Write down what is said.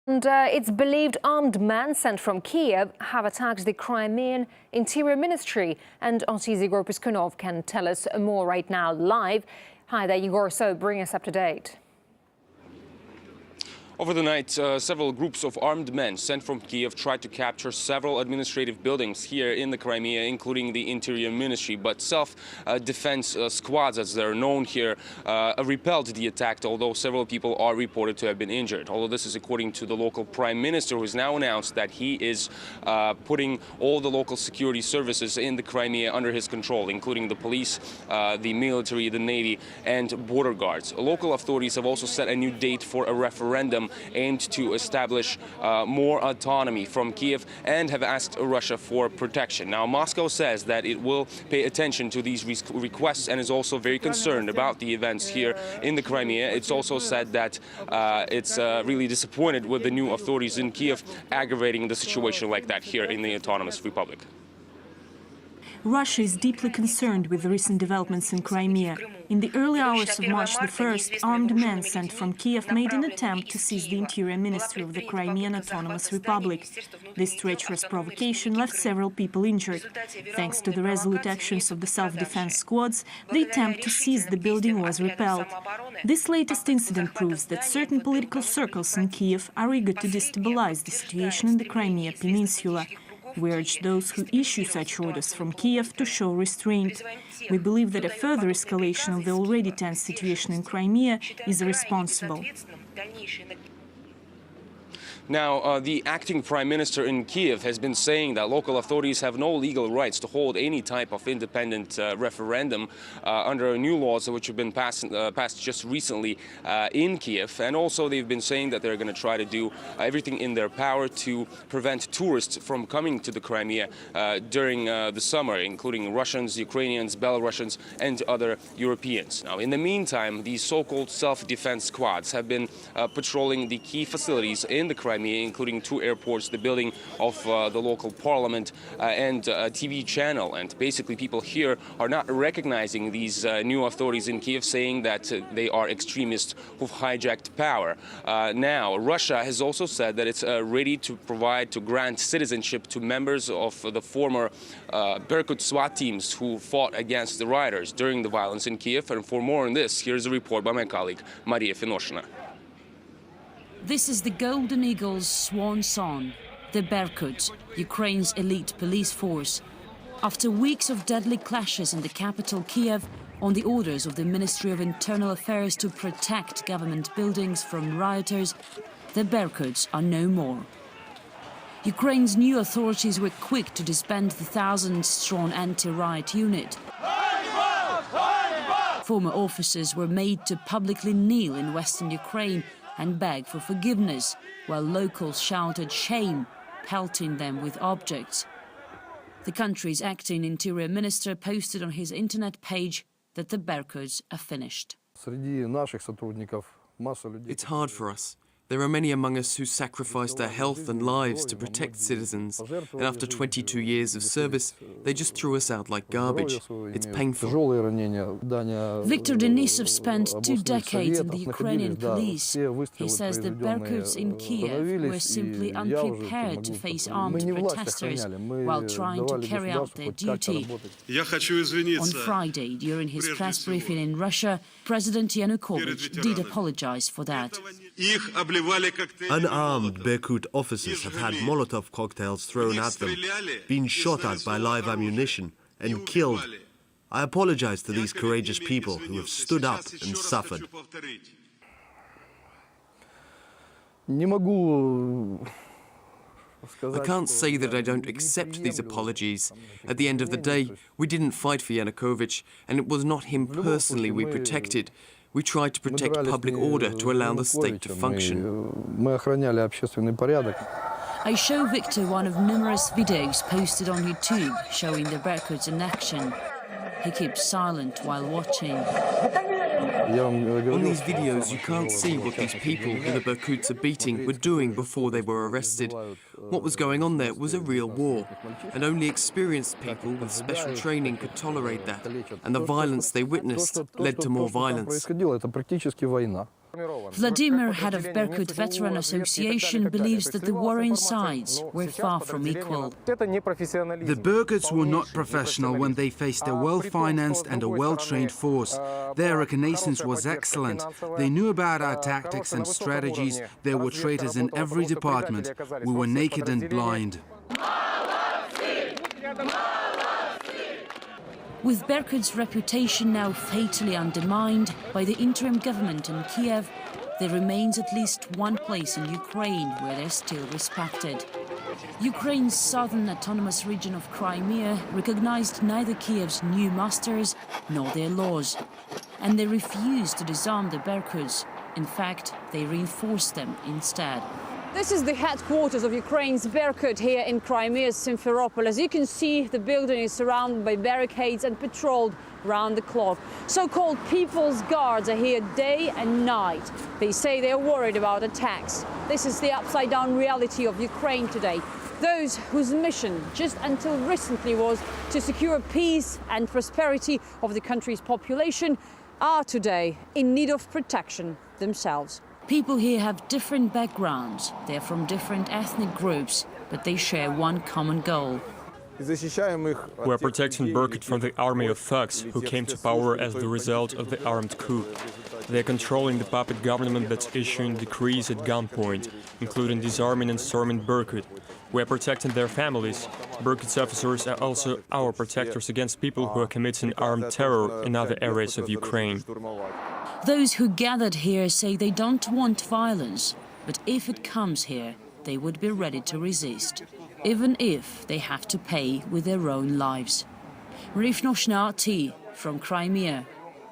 And it's believed armed men sent from Kiev have attacked the Crimean Interior Ministry. And RT's Igor Piskunov can tell us more right now live. Hi there, Igor. So bring us up to date. Over the night, several groups of armed men sent from Kiev tried to capture several administrative buildings here in the Crimea, including the Interior Ministry. But self-defense squads, as they're known here, repelled the attack, although several people are reported to have been injured. Although this is according to the local prime minister, who has now announced that he is putting all the local security services in the Crimea under his control, including the police, the military, the navy, and border guards. Local authorities have also set a new date for a referendum aimed to establish more autonomy from Kiev and have asked Russia for protection. Now, Moscow says that it will pay attention to these requests and is also very concerned about the events here in the Crimea. It's also said that it's really disappointed with the new authorities in Kiev aggravating the situation like that here in the Autonomous Republic. Russia is deeply concerned with the recent developments in Crimea. In the early hours of March the 1st, armed men sent from Kiev made an attempt to seize the Interior Ministry of the Crimean Autonomous Republic. This treacherous provocation left several people injured. Thanks to the resolute actions of the self-defense squads, the attempt to seize the building was repelled. This latest incident proves that certain political circles in Kiev are eager to destabilize the situation in the Crimea Peninsula. We urge those who issue such orders from Kiev to show restraint. We believe that a further escalation of the already tense situation in Crimea is irresponsible. Now, the acting prime minister in Kiev has been saying that local authorities have no legal rights to hold any type of independent referendum under new laws which have been passed just recently in Kiev. And also they've been saying that they're going to try to do everything in their power to prevent tourists from coming to the Crimea during the summer, including Russians, Ukrainians, Belarusians, and other Europeans. Now, in the meantime, these so-called self-defense squads have been patrolling the key facilities in the Crimea, including 2 airports, the building of the local parliament, and a TV channel. And basically people here are not recognizing these new authorities in Kiev, saying that they are extremists who've hijacked power. Now, Russia has also said that it's ready to grant citizenship to members of the former Berkut SWAT teams who fought against the rioters during the violence in Kiev. And for more on this, here's a report by my colleague, Maria Finoshina. This is the Golden Eagle's swan song, the Berkut, Ukraine's elite police force. After weeks of deadly clashes in the capital, Kiev, on the orders of the Ministry of Internal Affairs to protect government buildings from rioters, the Berkuts are no more. Ukraine's new authorities were quick to disband the 1,000-strong anti-riot unit. Former officers were made to publicly kneel in western Ukraine and beg for forgiveness, while locals shouted shame, pelting them with objects. The country's acting interior minister posted on his internet page that the Berkuts are finished. It's hard for us. There are many among us who sacrificed their health and lives to protect citizens, and after 22 years of service, they just threw us out like garbage. It's painful. Viktor Denisov spent 2 decades in the Ukrainian police. He says the Berkuts in Kiev were simply unprepared to face armed protesters while trying to carry out their duty. On Friday, during his press briefing in Russia, President Yanukovych did apologize for that. Unarmed Berkut officers have had Molotov cocktails thrown at them, been shot at by live ammunition, and killed. I apologize to these courageous people who have stood up and suffered. I can't say that I don't accept these apologies. At the end of the day, we didn't fight for Yanukovych, and it was not him personally we protected. We tried to protect public order to allow the state to function. I show Viktor one of numerous videos posted on YouTube showing the Berkuts in action. He keeps silent while watching. On these videos, you can't see what these people who the Berkuts are beating were doing before they were arrested. What was going on there was a real war, and only experienced people with special training could tolerate that, and the violence they witnessed led to more violence. Vladimir, head of Berkut Veteran Association, believes that the warring sides were far from equal. The Berkuts were not professional when they faced a well-financed and a well-trained force. Their reconnaissance was excellent. They knew about our tactics and strategies. There were traitors in every department. We were naked and blind. With Berkut's reputation now fatally undermined by the interim government in Kiev, there remains at least one place in Ukraine where they're still respected. Ukraine's southern autonomous region of Crimea recognized neither Kiev's new masters nor their laws, and they refused to disarm the Berkuts. In fact, they reinforced them instead. This is the headquarters of Ukraine's Berkut here in Crimea's Simferopol. As you can see, the building is surrounded by barricades and patrolled round the clock. So-called People's Guards are here day and night. They say they are worried about attacks. This is the upside-down reality of Ukraine today. Those whose mission just until recently was to secure peace and prosperity of the country's population are today in need of protection themselves. People here have different backgrounds. They're from different ethnic groups, but they share one common goal. We're protecting Berkut from the army of thugs who came to power as the result of the armed coup. They're controlling the puppet government that's issuing decrees at gunpoint, including disarming and storming Berkut. We're protecting their families. Berkut's officers are also our protectors against people who are committing armed terror in other areas of Ukraine. Those who gathered here say they don't want violence, but if it comes here, they would be ready to resist, even if they have to pay with their own lives. Rifnoshna T from Crimea.